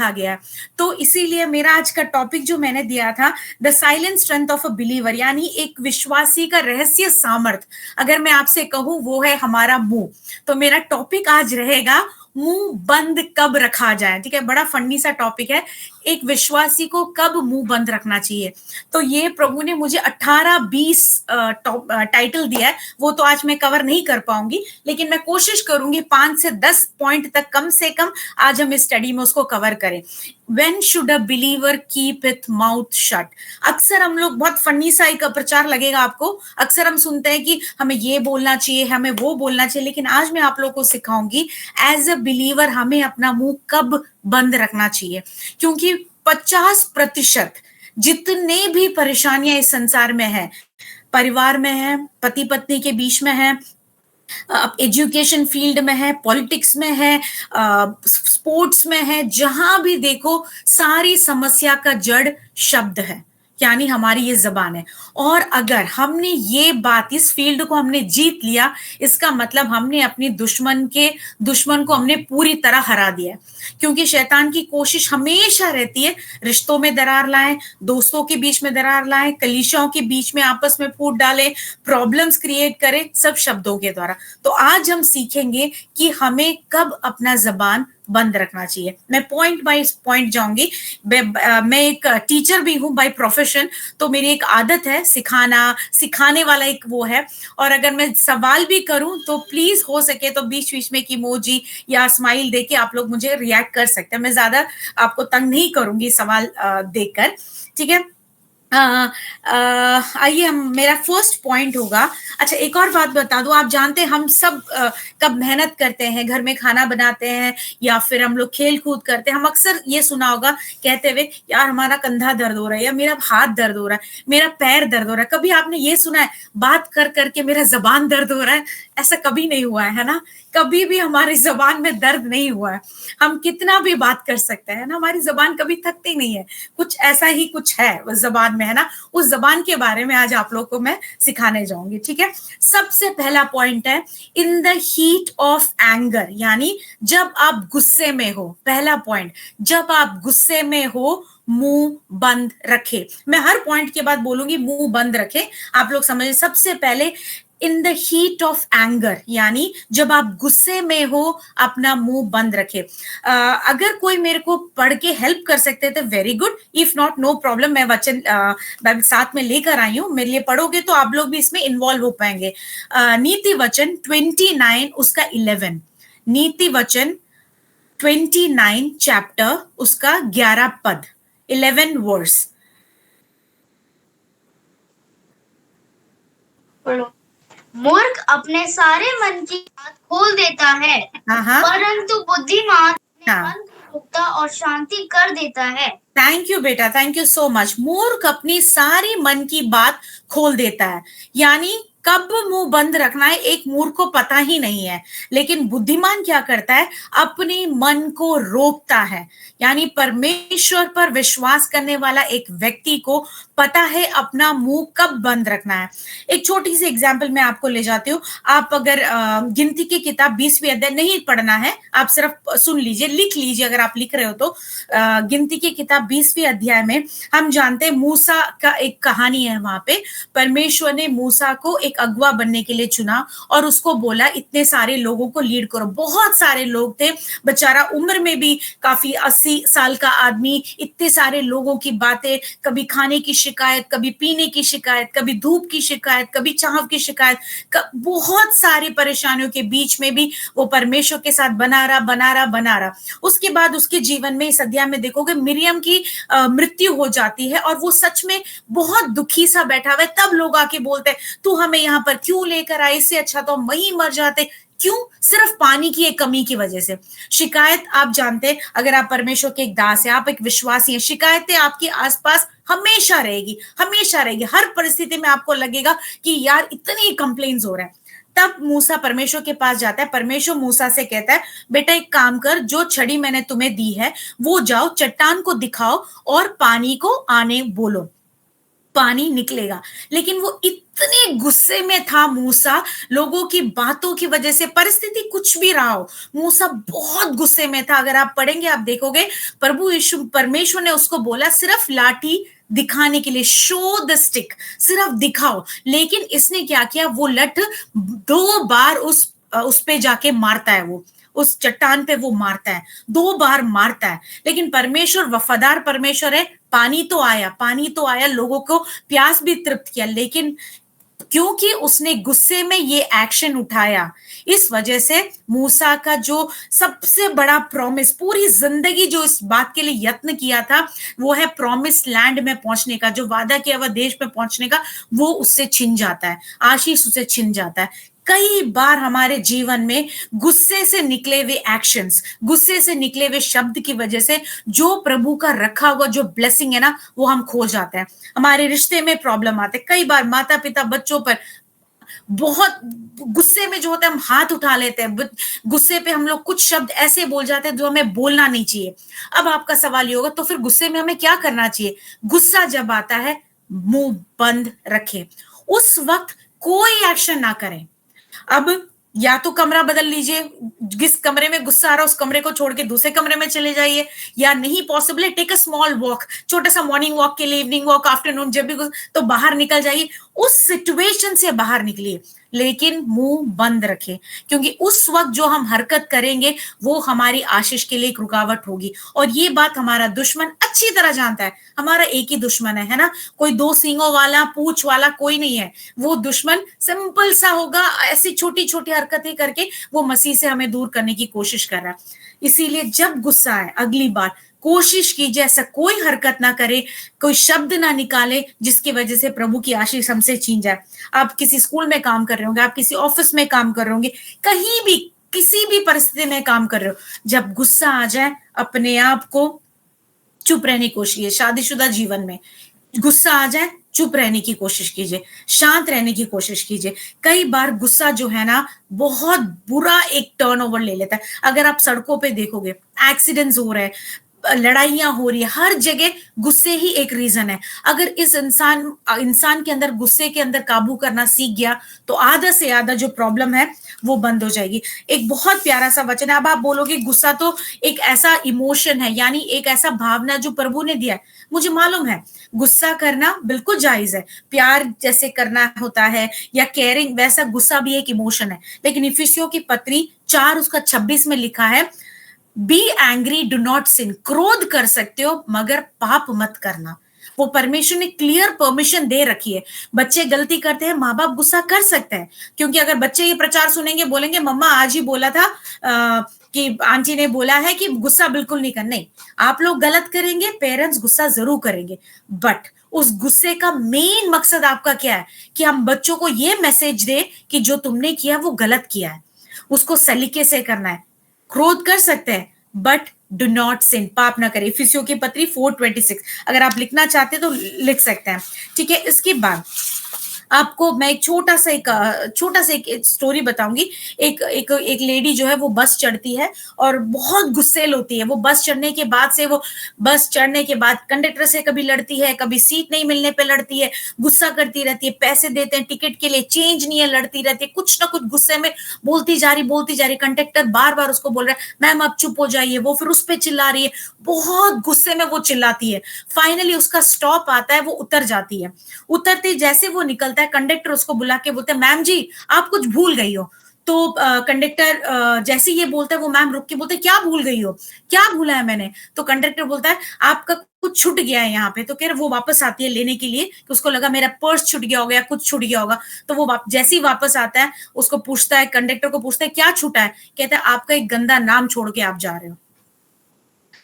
आ गया। तो इसीलिए मेरा आज का टॉपिक जो मैंने दिया था, the silent strength of a believer, यानी एक विश्वासी का रहस्य सामर्थ, अगर मैं आपसे कहूं वो है हमारा मुंह। तो मेरा टॉपिक आज रहेगा मुंह बंद कब रखा जाए। ठीक है, बड़ा फनी सा टॉपिक है, एक विश्वासी को कब मुंह बंद रखना चाहिए। तो ये प्रभु ने मुझे 18-20 टाइटल दिया है, वो तो आज मैं कवर नहीं कर पाऊंगी, लेकिन मैं कोशिश करूंगी 5 से 10 पॉइंट तक कम से कम आज हम इस स्टडी में उसको कवर करें। When should a believer keep its mouth shut? अक्सर हम लोग, बहुत फनी सा एक प्रचार लगेगा आपको, अक्सर हम सुनते हैं कि हमें ये बोलना चाहिए, हमें वो बोलना चाहिए, लेकिन आज मैं आप लोगों को सिखाऊंगी एज अ बिलीवर हमें अपना मुंह कब बंद रखना चाहिए। क्योंकि 50% जितने भी परेशानियां इस संसार में है, परिवार में है, पति पत्नी के बीच में है, एजुकेशन फील्ड में है, पॉलिटिक्स में है, स्पोर्ट्स में है, जहां भी देखो सारी समस्या का जड़ शब्द है, यानी हमारी ये जबान है। और अगर हमने ये बात, इस फील्ड को हमने जीत लिया, इसका मतलब हमने अपनी दुश्मन को हमने पूरी तरह हरा दिया। क्योंकि शैतान की कोशिश हमेशा रहती है रिश्तों में दरार लाए, दोस्तों के बीच में दरार लाए, कलीसियाओं के बीच में आपस में फूट डाले, प्रॉब्लम्स क्रिएट करे, सब शब्दों के द्वारा। तो आज हम सीखेंगे कि हमें कब अपना जबान बंद रखना चाहिए। मैं पॉइंट बाय पॉइंट जाऊंगी। मैं एक टीचर भी हूं बाय प्रोफेशन, तो मेरी एक आदत है सिखाने वाला एक वो है। और अगर मैं सवाल भी करूं तो प्लीज हो सके तो बीच बीच में की इमोजी या स्माइल देके आप लोग मुझे रिएक्ट कर सकते हैं। मैं ज्यादा आपको तंग नहीं करूंगी सवाल देकर, ठीक है। आइए, हम मेरा फर्स्ट पॉइंट होगा। अच्छा, एक और बात बता दूं, आप जानते हैं हम सब कब मेहनत करते हैं, घर में खाना बनाते हैं या फिर हम लोग खेल कूद करते हैं, हम अक्सर ये सुना होगा कहते हुए, यार हमारा कंधा दर्द हो रहा है, या मेरा हाथ दर्द हो रहा है, मेरा पैर दर्द हो रहा है। कभी आपने ये सुना है बात कर करके मेरा जबान दर्द हो रहा है? ऐसा कभी नहीं हुआ है ना? कभी भी हमारी जबान में दर्द नहीं हुआ है। हम कितना भी बात कर सकते हैं ना, हमारी जबान कभी थकती नहीं है। कुछ ऐसा ही कुछ है उस जबान में, है ना। उस जबान के बारे में आज आप लोग को मैं सिखाने जाऊंगी, ठीक है। सबसे पहला पॉइंट है in the heat of anger, यानी जब आप गुस्से में हो। पहला पॉइंट, जब आप गुस्से में हो मुंह बंद रखे। मैं हर पॉइंट के बाद बोलूंगी मुंह बंद रखे, आप लोग समझे। सबसे पहले in the heat of anger, यानी जब आप गुस्से में हो अपना मुंह बंद रखे। अगर कोई मेरे को पढ़ के हेल्प कर सकते थे very good, if not know problem. मैं वचन बाइबल साथ में लेकर आई हूं, मेरे लिए पढ़ोगे तो आप लोग भी इसमें इन्वॉल्व हो पाएंगे। नीति वचन 29 उसका 11, नीति वचन 29 चैप्टर उसका 11 पद, 11 वर्स। मूर्ख अपने सारे मन की बात खोल देता है, परंतु बुद्धिमान अपने मन को रोकता और शांति कर देता है। थैंक यू बेटा, थैंक यू सो मच। मूर्ख अपनी सारी मन की बात खोल देता है, यानी कब मुंह बंद रखना है एक मूर्ख को पता ही नहीं है। लेकिन बुद्धिमान क्या करता है, अपने मन को रोकता है। यानी परमेश्वर पर विश्वास करने वाला एक व्यक्ति को पता है अपना मुंह कब बंद रखना है। एक छोटी सी एग्जांपल मैं आपको ले जाती हूँ। आप अगर गिनती की किताब 20वीं अध्याय नहीं पढ़ना है, आप सिर्फ सुन लीजिए, लिख लीजिए अगर आप लिख रहे हो तो। गिनती की किताब 20वीं अध्याय में हम जानते हैं मूसा का एक कहानी है। वहां पे परमेश्वर ने मूसा को एक अगुआ बनने के लिए चुना और उसको बोला इतने सारे लोगों को लीड करो। बहुत सारे लोग थे, बेचारा उम्र में भी काफी 80 साल का आदमी, इतने सारे लोगों की बातें, कभी खाने की शिकायत, कभी पीने की शिकायत, कभी धूप की शिकायत, कभी चाव की शिकायत, बहुत सारी परेशानियों के बीच में भी वो परमेश्वर के साथ बना रहा। उसके बाद उसके जीवन में इस अध्याय में देखोगे मिरियम की मृत्यु हो जाती है और वो सच में बहुत दुखी सा बैठा हुआ है। तब लोग आके बोलते हैं तू हमें यहाँ पर क्यों लेकर आए, इससे अच्छा तो हम वहीं मर जाते। क्यों? सिर्फ पानी की एक कमी की वजह से। शिकायत, आप जानते हैं अगर आप परमेश्वर के एक दास है, आप एक विश्वासी हैं, शिकायतें आपके आसपास हमेशा रहेगी, हमेशा रहेगी। हर परिस्थिति में आपको लगेगा कि यार इतनी कंप्लेंट्स हो रहे हैं। तब मूसा परमेश्वर के पास जाता है, परमेश्वर मूसा से कहता है बेटा एक काम कर, जो छड़ी मैंने तुम्हें दी है वो जाओ चट्टान को दिखाओ और पानी को आने बोलो। पानी निकलेगा। लेकिन वो इतने गुस्से में था मूसा, लोगों की बातों की वजह से, परिस्थिति कुछ भी रहा हो, मूसा बहुत गुस्से में था। अगर आप पढ़ेंगे आप देखोगे प्रभु यीशु परमेश्वर ने उसको बोला सिर्फ लाठी दिखाने के लिए, शो द स्टिक, सिर्फ दिखाओ। लेकिन इसने क्या किया, वो लठ 2 बार उस पे जाके मारता है, वो उस चट्टान पे वो मारता है, 2 बार मारता है। लेकिन परमेश्वर वफादार परमेश्वर है, पानी तो आया, लोगों को प्यास भी तृप्त किया। लेकिन क्योंकि उसने गुस्से में ये एक्शन उठाया, इस वजह से मूसा का जो सबसे बड़ा प्रॉमिस, पूरी जिंदगी जो इस बात के लिए यत्न किया था, वो है प्रॉमिस लैंड में पहुंचने का, जो वादा किया हुआ देश में पहुंचने का, वो उससे छिन जाता है, आशीष उसे छिन जाता है। कई बार हमारे जीवन में गुस्से से निकले हुए एक्शंस, गुस्से से निकले हुए शब्द की वजह से जो प्रभु का रखा हुआ जो ब्लेसिंग है ना, वो हम खो जाते हैं। हमारे रिश्ते में प्रॉब्लम आते हैं, कई बार माता पिता बच्चों पर बहुत गुस्से में जो होता है हम हाथ उठा लेते हैं, गुस्से पे हम लोग कुछ शब्द ऐसे बोल जाते हैं जो हमें बोलना नहीं चाहिए। अब आपका सवाल ये होगा, तो फिर गुस्से में हमें क्या करना चाहिए? गुस्सा जब आता है, मुंह बंद रखें, उस वक्त कोई एक्शन ना करें। अब या तो कमरा बदल लीजिए, जिस कमरे में गुस्सा आ रहा है उस कमरे को छोड़ के दूसरे कमरे में चले जाइए, या नहीं पॉसिबल है टेक अ स्मॉल वॉक, छोटा सा मॉर्निंग वॉक के लिए, इवनिंग वॉक, आफ्टरनून, जब भी तो बाहर निकल जाइए, उस सिचुएशन से बाहर निकलिए, लेकिन मुंह बंद रखें, क्योंकि उस वक्त जो हम हरकत करेंगे वो हमारी आशीष के लिए एक रुकावट होगी। और ये बात हमारा दुश्मन अच्छी तरह जानता है, हमारा एक ही दुश्मन है ना, कोई 2 सींगों वाला, पूंछ वाला कोई नहीं है। वो दुश्मन सिंपल सा होगा, ऐसी छोटी छोटी हरकतें करके वो मसीह से हमें दूर करने की कोशिश कर रहा है। इसीलिए जब गुस्सा आए, अगली बार कोशिश कीजिए ऐसा कोई हरकत ना करे, कोई शब्द ना निकाले जिसकी वजह से प्रभु की आशीष हमसे छीन जाए। आप किसी स्कूल में काम कर रहे होंगे, आप किसी ऑफिस में काम कर रहे होंगे, कहीं भी किसी भी परिस्थिति में काम कर रहे हो, जब गुस्सा आ जाए अपने आप को चुप रहने की कोशिश कीजिए। शादीशुदा जीवन में गुस्सा आ जाए, चुप रहने की कोशिश कीजिए, शांत रहने की कोशिश कीजिए। कई बार गुस्सा जो है ना बहुत बुरा एक टर्नओवर ले लेता है। अगर आप सड़कों पे देखोगे, एक्सीडेंट्स हो रहे हैं, लड़ाइयां हो रही है, हर जगह गुस्से ही एक रीजन है। अगर इस इंसान के अंदर गुस्से के अंदर काबू करना सीख गया तो आधा से आधा जो प्रॉब्लम है वो बंद हो जाएगी। एक बहुत प्यारा सा वचन है। अब आप बोलोगे गुस्सा तो एक ऐसा इमोशन है, यानी एक ऐसा भावना जो प्रभु ने दिया है। मुझे मालूम है गुस्सा करना बिल्कुल जायज है, प्यार जैसे करना होता है या केयरिंग, वैसा गुस्सा भी एक इमोशन है। लेकिन इफिसियों की पत्री 4 उसका 26 में लिखा है, be angry do not sin, क्रोध कर सकते हो मगर पाप मत करना। वो परमेश्वर ने क्लियर परमिशन दे रखी है। बच्चे गलती करते हैं, माँ बाप गुस्सा कर सकते हैं, क्योंकि अगर बच्चे ये प्रचार सुनेंगे, बोलेंगे मम्मा आज ही बोला था कि आंटी ने बोला है कि गुस्सा बिल्कुल नहीं करना। नहीं, आप लोग गलत करेंगे, पेरेंट्स गुस्सा जरूर करेंगे, बट उस गुस्से का मेन मकसद आपका क्या है कि हम बच्चों को ये मैसेज दे कि जो तुमने किया वो गलत किया है, उसको सलीके से करना है। क्रोध कर सकते हैं बट डू नॉट सिन, पाप ना करें। इफिसियों की पत्री 4:26 अगर आप लिखना चाहते हैं तो लिख सकते हैं, ठीक है। इसके बाद आपको मैं एक छोटा सा एक स्टोरी बताऊंगी। एक लेडी जो है वो बस चढ़ती है और बहुत गुस्सेल होती है। वो बस चढ़ने के बाद कंडक्टर से कभी लड़ती है, कभी सीट नहीं मिलने पे लड़ती है, गुस्सा करती रहती है, पैसे देते हैं टिकट के लिए, चेंज नहीं है, लड़ती रहती है, कुछ ना कुछ गुस्से में बोलती जा रही। कंडक्टर बार बार उसको बोल रहा है मैम आप चुप हो जाइए, वो फिर उस पर चिल्ला रही है, बहुत गुस्से में वो चिल्लाती है। फाइनली उसका स्टॉप आता है, वो उतर जाती है। उतरते जैसे वो निकलता है, कंडक्टर उसको बुला के बोलते हैं मैम जी आप कुछ भूल गई हो। तो कंडक्टर जैसे ये बोलता है, वो मैम रुक के बोलते क्या भूल गई हो, क्या भूला है मैंने? तो कंडक्टर बोलता है आपका कुछ छूट गया है यहाँ पे। तो कह रहे वो वापस आती है लेने के लिए, कि उसको लगा मेरा पर्स छूट गया होगा या कुछ छूट गया होगा। तो वो जैसे ही वापस आता है, उसको पूछता है, कंडक्टर को पूछता है क्या छूटा है? कहता है आपका एक गंदा नाम छोड़ के आप जा रहे हो।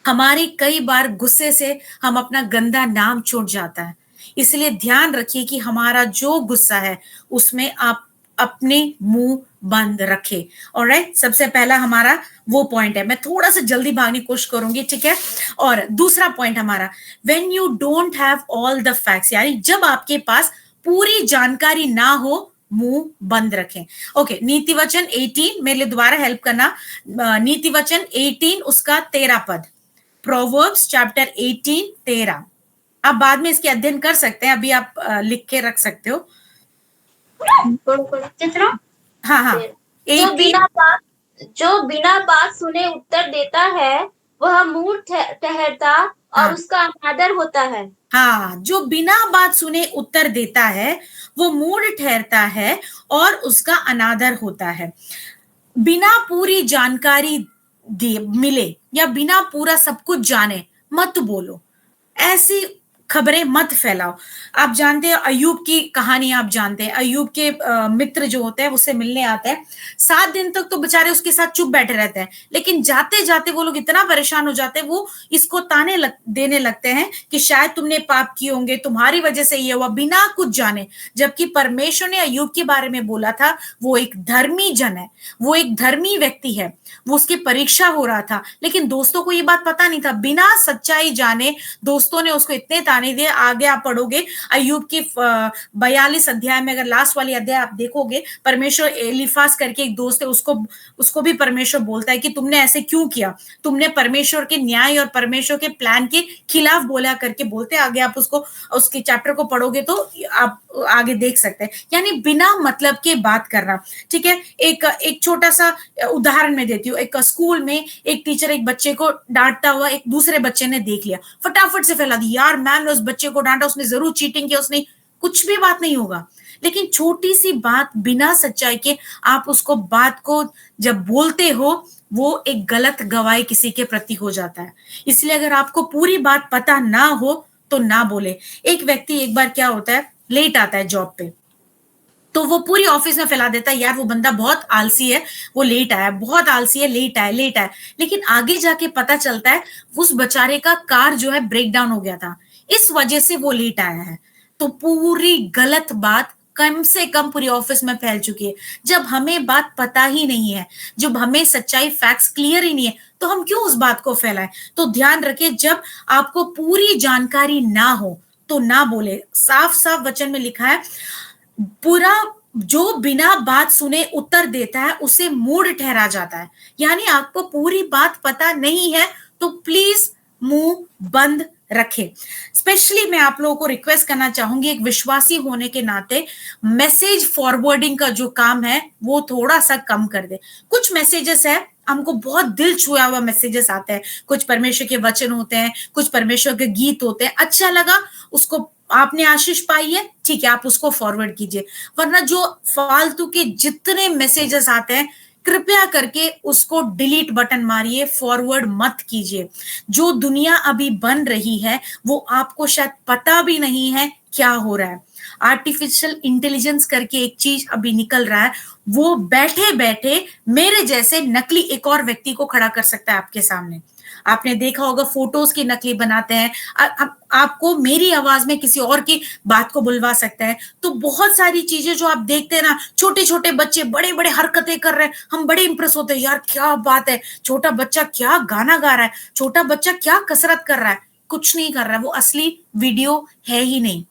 हमारे कई बार गुस्से से हम अपना गंदा नाम छूट जाता है। इसलिए ध्यान रखिए कि हमारा जो गुस्सा है उसमें आप अपने मुंह बंद रखें। ऑलराइट, सबसे पहला हमारा वो पॉइंट है। मैं थोड़ा सा जल्दी भागने की कोशिश करूंगी, ठीक है। और दूसरा पॉइंट हमारा, when you don't have all the facts, यानी जब आपके पास पूरी जानकारी ना हो, मुंह बंद रखें। ओके, नीति वचन 18 मेरे लिए दोबारा हेल्प करना। नीति वचन 18 उसका 13 पद, प्रोवर्ब्स चैप्टर 18 13। आप बाद में इसके अध्ययन कर सकते हैं, अभी आप लिख के रख सकते हो। कितना? हाँ हाँ, जो बिना बात सुने उत्तर देता है वह मूर्ख ठहरता और उसका अनादर होता है। हाँ, जो बिना बात सुने उत्तर देता है वो मूढ़ ठहरता है और उसका अनादर होता है। बिना पूरी जानकारी मिले या बिना पूरा सब कुछ जाने मत बोलो, ऐसी खबरें मत फैलाओ। आप जानते हैं अय्यूब की कहानी, आप जानते हैं अय्यूब के मित्र जो होते हैं उससे मिलने आते हैं, 7 दिन तक तो बेचारे उसके साथ चुप बैठे रहते हैं, लेकिन जाते जाते वो लोग इतना परेशान हो जाते हैं, वो इसको ताने देने लगते हैं कि शायद तुमने पाप किए होंगे, तुम्हारी वजह से ये हुआ, बिना कुछ जाने। जबकि परमेश्वर ने अय्यूब के बारे में बोला था वो एक धर्मी जन है, वो एक धर्मी व्यक्ति है, वो उसकी परीक्षा हो रहा था, लेकिन दोस्तों को ये बात पता नहीं था। बिना सच्चाई जाने दोस्तों ने उसको इतने ताने दिए। आगे आप पढ़ोगे अय्यूब की 42 अध्याय में, अगर लास्ट वाली अध्याय आप देखोगे, परमेश्वर एलीफास करके एक दोस्त है, उसको भी परमेश्वर बोलता है कि तुमने ऐसे क्यों किया, तुमने परमेश्वर के न्याय और परमेश्वर के प्लान के खिलाफ बोला करके बोलते। आगे आप उसके चैप्टर को पढ़ोगे तो आप आगे देख सकते हैं। यानी बिना मतलब के बात करना, ठीक है। एक छोटा सा उदाहरण मैं देती हूँ। एक स्कूल में एक टीचर एक बच्चे को डांटता हुआ एक दूसरे बच्चे ने देख लिया, फटाफट से फैला दी, यार मैम ने उस बच्चे को डांटा, उसने जरूर चीटिंग किया, उसने कुछ भी बात नहीं होगा। लेकिन छोटी सी बात बिना सच्चाई के आप उसको बात को जब बोलते हो, वो एक गलत गवाही किसी के प्रति हो जाता है। इसलिए अगर आपको पूरी बात पता ना हो तो ना बोले। एक व्यक्ति एक बार क्या होता है, लेट आता है जॉब पे, तो वो पूरी ऑफिस में फैला देता है, यार वो बंदा बहुत आलसी है, वो लेट आया, बहुत आलसी है, लेट आया। लेकिन आगे जाके पता चलता है उस बेचारे का कार जो है ब्रेक डाउन हो गया था, इस वजह से वो लेट आया है। तो पूरी गलत बात कम से कम पूरी ऑफिस में फैल चुकी है। जब हमें बात पता ही नहीं है, जब हमें सच्चाई फैक्ट्स क्लियर ही नहीं है, तो हम क्यों उस बात को फैलाएं। तो ध्यान रखिए, जब आपको पूरी जानकारी ना हो तो ना बोले। साफ साफ वचन में लिखा है, पूरा जो बिना बात सुने उत्तर देता है उसे मूढ़ ठहरा जाता है। यानी आपको पूरी बात पता नहीं है तो प्लीज मुंह बंद रखें। स्पेशली मैं आप लोगों को रिक्वेस्ट करना चाहूंगी, एक विश्वासी होने के नाते मैसेज फॉरवर्डिंग का जो काम है वो थोड़ा सा कम कर दे। कुछ मैसेजेस है हमको बहुत दिल छुआ हुआ मैसेजेस आते हैं, कुछ परमेश्वर के वचन होते हैं, कुछ परमेश्वर के गीत होते हैं, अच्छा लगा, उसको आपने आशीष पाई है, ठीक है, आप उसको फॉरवर्ड कीजिए। वरना जो फालतू के जितने मैसेजेस आते हैं, कृपया करके उसको डिलीट बटन मारिए, फॉरवर्ड मत कीजिए। जो दुनिया अभी बन रही है वो आपको शायद पता भी नहीं है क्या हो रहा है। आर्टिफिशियल इंटेलिजेंस करके एक चीज अभी निकल रहा है, वो बैठे बैठे मेरे जैसे नकली एक और व्यक्ति को खड़ा कर सकता है आपके सामने। आपने देखा होगा फोटोज की नकली बनाते हैं, आपको मेरी आवाज में किसी और की बात को बुलवा सकता है। तो बहुत सारी चीजें जो आप देखते हैं ना, छोटे छोटे बच्चे बड़े बड़े हरकतें कर रहे हैं, हम बड़े इंप्रेस होते हैं, यार क्या बात है, छोटा बच्चा क्या गाना गा रहा है, छोटा बच्चा क्या कसरत कर रहा है। कुछ नहीं कर रहा है, वो असली वीडियो है ही नहीं।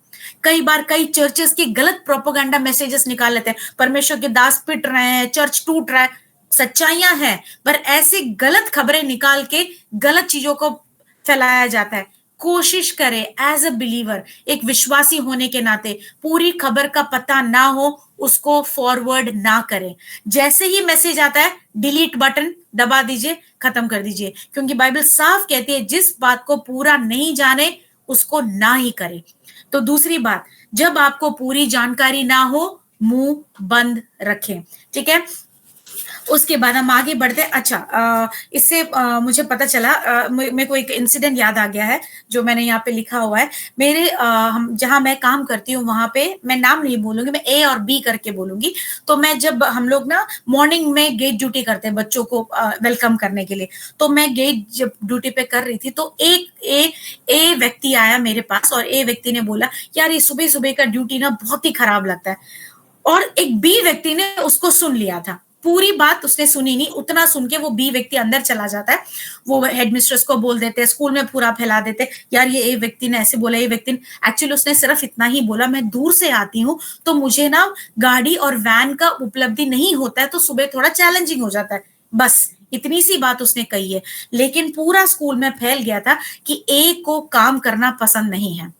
कई बार कई चर्चेस की गलत प्रोपोगंडा मैसेजेस निकाल लेते हैं, परमेश्वर के दास पिट रहे हैं, चर्च टूट रहा है, सच्चाइयां हैं, पर ऐसी गलत खबरें निकाल के गलत चीजों को फैलाया जाता है। कोशिश करें एज अ बिलीवर, एक विश्वासी होने के नाते, पूरी खबर का पता ना हो उसको फॉरवर्ड ना करें। जैसे ही मैसेज आता है डिलीट बटन दबा दीजिए, खत्म कर दीजिए, क्योंकि बाइबल साफ कहती है जिस बात को पूरा नहीं जाने उसको ना ही करें। तो दूसरी बात, जब आपको पूरी जानकारी ना हो मुंह बंद रखें, ठीक है। उसके बाद हम आगे बढ़ते हैं। अच्छा, इससे मुझे पता चला, मेरे को एक इंसिडेंट याद आ गया है जो मैंने यहाँ पे लिखा हुआ है। मेरे जहां मैं काम करती हूँ वहां पे, मैं नाम नहीं बोलूंगी, मैं ए और बी करके बोलूंगी। तो मैं जब हम लोग ना मॉर्निंग में गेट ड्यूटी करते हैं बच्चों को वेलकम करने के लिए, तो मैं गेट जब ड्यूटी पे कर रही थी तो एक ए व्यक्ति आया मेरे पास और ए व्यक्ति ने बोला, यार ये सुबह सुबह का ड्यूटी ना बहुत ही खराब लगता है। और एक बी व्यक्ति ने उसको सुन लिया था, पूरी बात उसने सुनी नहीं, उतना सुन के वो बी व्यक्ति अंदर चला जाता है, वो हेडमिस्ट्रेस को बोल देते हैं, स्कूल में पूरा फैला देते, यार ये ए व्यक्ति ने ऐसे बोला, ये व्यक्ति ने एक्चुअली उसने सिर्फ इतना ही बोला, मैं दूर से आती हूँ तो मुझे ना गाड़ी और वैन का उपलब्धि नहीं होता है, तो सुबह थोड़ा चैलेंजिंग हो जाता है, बस इतनी सी बात उसने कही है। लेकिन पूरा स्कूल में फैल गया था कि ए को काम करना पसंद नहीं है।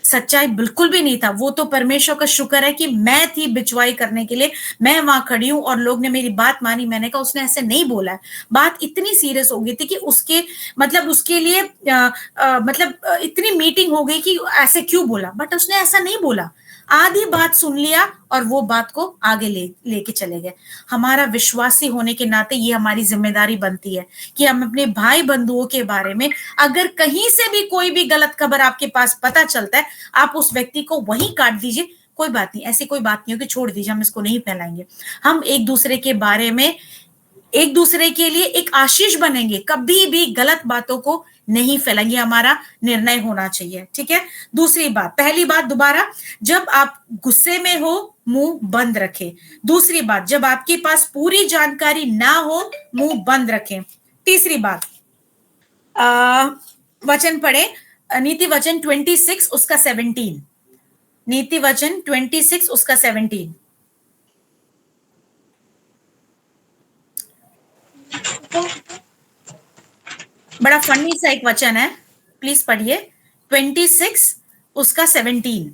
सच्चाई बिल्कुल भी नहीं था। वो तो परमेश्वर का शुक्र है कि मैं थी बिचवाई करने के लिए, मैं वहां खड़ी हूं और लोग ने मेरी बात मानी। मैंने कहा उसने ऐसे नहीं बोला है। बात इतनी सीरियस हो गई थी कि उसके मतलब उसके लिए इतनी मीटिंग हो गई कि ऐसे क्यों बोला, बट उसने ऐसा नहीं बोला। आधी बात सुन लिया और वो बात को आगे लेके चले गए। हमारा विश्वासी होने के नाते ये हमारी जिम्मेदारी बनती है कि हम अपने भाई बंधुओं के बारे में, अगर कहीं से भी कोई भी गलत खबर आपके पास पता चलता है, आप उस व्यक्ति को वहीं काट दीजिए। कोई बात नहीं, ऐसी कोई बात नहीं हो कि छोड़ दीजिए, हम इसको नहीं फैलाएंगे। हम एक दूसरे के बारे में, एक दूसरे के लिए एक आशीष बनेंगे, कभी भी गलत बातों को नहीं फैलाएंगे। हमारा निर्णय होना चाहिए, ठीक है। दूसरी बात, पहली बात दोबारा, जब आप गुस्से में हो मुंह बंद रखें। दूसरी बात, जब आपके पास पूरी जानकारी ना हो मुंह बंद रखें। तीसरी बात, वचन पढ़े, नीति वचन 26 उसका 17। नीति वचन 26 उसका 17। बड़ा फनी सा एक वचन है, प्लीज पढ़िए। 26 उसका 17।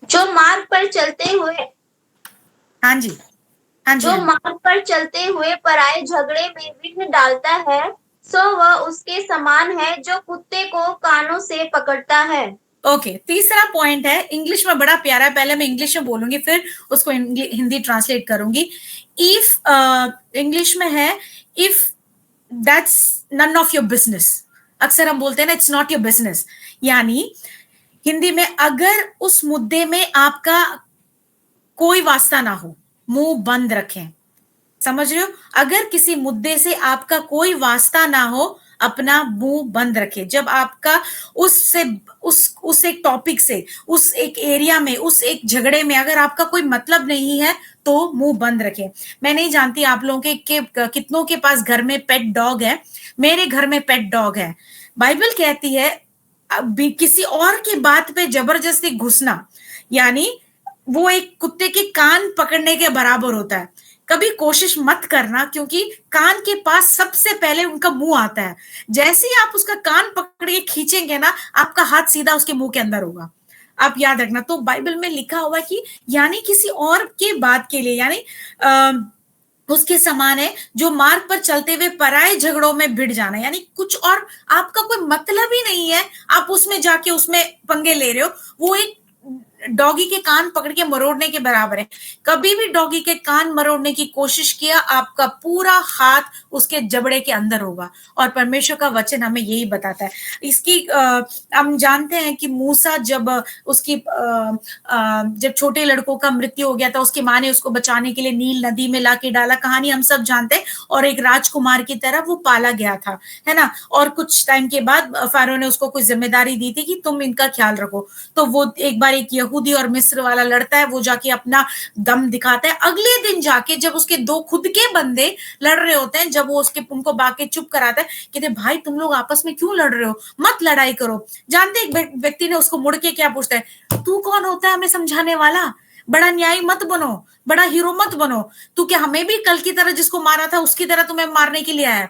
जो मार्ग पर चलते हुए, हाँ जी, हाँ जी, जो मार्ग पर चलते हुए पराये झगड़े में विघ्न डालता है, सो वह उसके समान है जो कुत्ते को कानों से पकड़ता है। ओके, तीसरा पॉइंट है, इंग्लिश में बड़ा प्यारा है, पहले मैं इंग्लिश में बोलूंगी फिर उसको हिंदी ट्रांसलेट करूंगी। इफ इंग्लिश में है, if that's none of your business. अक्सर हम बोलते हैं ना, इट्स नॉट योर बिजनेस, यानी हिंदी में अगर उस मुद्दे में आपका कोई वास्ता ना हो, मुंह बंद रखें। समझ रहे हो? अगर किसी मुद्दे से आपका कोई वास्ता ना हो, अपना मुंह बंद रखे। जब आपका उससे उस एक टॉपिक से, उस एक एरिया में, उस एक झगड़े में अगर आपका कोई मतलब नहीं है तो मुंह बंद रखे। मैं नहीं जानती आप लोगों के कितनों के पास घर में पेट डॉग है। मेरे घर में पेट डॉग है। बाइबल कहती है किसी और की बात पे जबरदस्ती घुसना, यानी वो एक कुत्ते के कान पकड़ने के बराबर होता है। कभी कोशिश मत करना, क्योंकि कान के पास सबसे पहले उनका मुंह आता है। जैसे ही आप उसका कान पकड़ के खींचेंगे ना, आपका हाथ सीधा उसके मुंह के अंदर होगा। आप याद रखना। तो बाइबल में लिखा हुआ है कि यानी किसी और के बात के लिए, यानी उसके समान है जो मार्ग पर चलते हुए पराये झगड़ों में भिड़ जाना, यानी कुछ और आपका कोई मतलब ही नहीं है, आप उसमें जाके उसमें पंगे ले रहे हो। वो एक डॉगी के कान पकड़ के मरोड़ने के बराबर है। कभी भी डॉगी के कान मरोड़ने की कोशिश किया, आपका पूरा हाथ उसके जबड़े के अंदर होगा। और परमेश्वर का वचन हमें यही बताता है। इसकी हम जानते हैं कि मूसा जब उसकी जब छोटे लड़कों का मृत्यु हो गया था, उसकी माँ ने उसको बचाने के लिए नील नदी में लाके डाला। कहानी हम सब जानते हैं। और एक राजकुमार की तरह वो पाला गया था, है ना। और कुछ टाइम के बाद फारो ने उसको कुछ जिम्मेदारी दी थी कि तुम इनका ख्याल रखो। तो वो एक बार एक यहूदी और मिस्र वाला लड़ता है, वो जाके अपना दम दिखाता है। अगले दिन जाके जब उसके दो खुद के बंदे लड़ रहे होते हैं, जब वो उनको बाके चुप कराता है, कहते भाई तुम लोग आपस में क्यों लड़ रहे हो, मत लड़ाई करो। जानते एक व्यक्ति ने उसको मुड़ के क्या पूछता है, तू कौन होता है हमें समझाने वाला, बड़ा न्यायी मत बनो, बड़ा हीरो मत बनो, तू क्या हमें भी कल की तरह जिसको मारा था उसकी तरह तुम्हें मारने के लिए आया।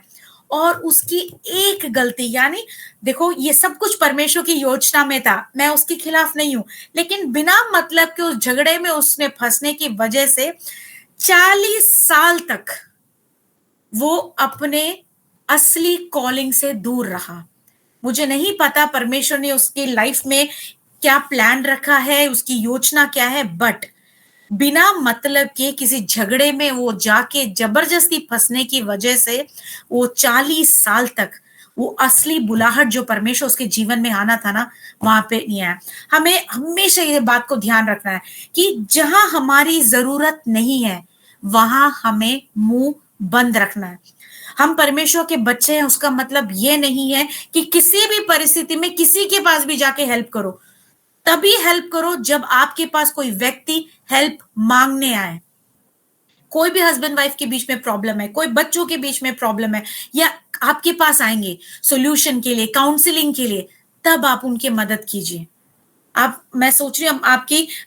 और उसकी एक गलती, यानी देखो ये सब कुछ परमेश्वर की योजना में था, मैं उसके खिलाफ नहीं हूं, लेकिन बिना मतलब के उस झगड़े में उसने फंसने की वजह से 40 साल तक वो अपने असली कॉलिंग से दूर रहा। मुझे नहीं पता परमेश्वर ने उसकी लाइफ में क्या प्लान रखा है, उसकी योजना क्या है, बट बिना मतलब के किसी झगड़े में वो जाके जबरदस्ती फंसने की वजह से वो 40 साल तक वो असली बुलाहट जो परमेश्वर उसके जीवन में आना था ना, वहां पे नहीं आया। हमें हमेशा ये बात को ध्यान रखना है कि जहां हमारी जरूरत नहीं है वहां हमें मुंह बंद रखना है। हम परमेश्वर के बच्चे हैं, उसका मतलब ये नहीं है कि किसी भी परिस्थिति में किसी के पास भी जाके हेल्प करो। तभी हेल्प करो जब आपके पास कोई व्यक्ति हेल्प मांगने आए। कोई भी हस्बैंड वाइफ के बीच में प्रॉब्लम है, कोई बच्चों के बीच में प्रॉब्लम है, या आपके पास आएंगे सॉल्यूशन के लिए, काउंसलिंग के लिए, तब आप उनकी मदद कीजिए। मैं सोच रही हूँ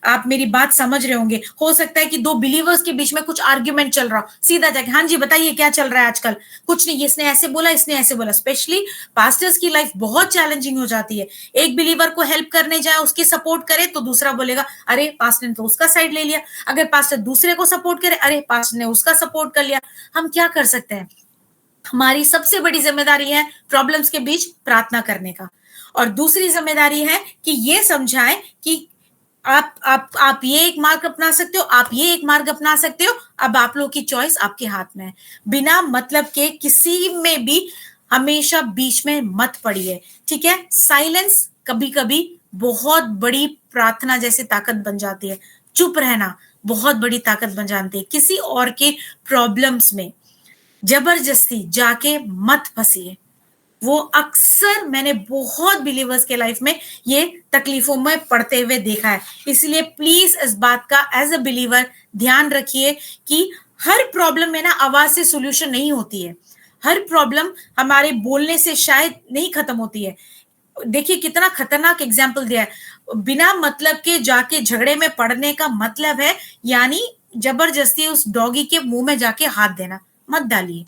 आप मेरी बात समझ रहे होंगे। हो सकता है कि दो बिलीवर्स के बीच में कुछ आर्ग्यूमेंट चल रहा हो, सीधा जाके हाँ जी बताइए क्या चल रहा है आजकल। कुछ नहीं, इसने ऐसे बोला, इसने ऐसे बोला। स्पेशली पास्टर्स की लाइफ बहुत चैलेंजिंग हो जाती है। एक बिलीवर को हेल्प करने जाए, उसकी सपोर्ट करे, तो दूसरा बोलेगा अरे पास्टर ने तो उसका साइड ले लिया। अगर पास्टर दूसरे को सपोर्ट करे, अरे पास्टर ने उसका सपोर्ट कर लिया। हम क्या कर सकते हैं? हमारी सबसे बड़ी जिम्मेदारी है प्रॉब्लम्स के बीच प्रार्थना करने का, और दूसरी जिम्मेदारी है कि ये समझाएं कि आप ये एक मार्ग अपना सकते हो, आप ये एक मार्ग अपना सकते हो। अब आप लोगों की चॉइस आपके हाथ में है। बिना मतलब के किसी में भी हमेशा बीच में मत पड़िए, ठीक है? साइलेंस कभी कभी बहुत बड़ी प्रार्थना जैसी ताकत बन जाती है। चुप रहना बहुत बड़ी ताकत बन जाती है। किसी और के प्रॉब्लम्स में जबरदस्ती जाके मत फंसिए। वो अक्सर मैंने बहुत बिलीवर्स के लाइफ में ये तकलीफों में पड़ते हुए देखा है। इसलिए प्लीज इस बात का एज अ बिलीवर ध्यान रखिए कि हर प्रॉब्लम में ना आवाज से सोल्यूशन नहीं होती है। हर प्रॉब्लम हमारे बोलने से शायद नहीं खत्म होती है। देखिए कितना खतरनाक एग्जाम्पल दिया है। बिना मतलब के जाके झगड़े में पड़ने का मतलब है यानी जबरदस्ती उस डॉगी के मुंह में जाके हाथ देना। मत डालिए।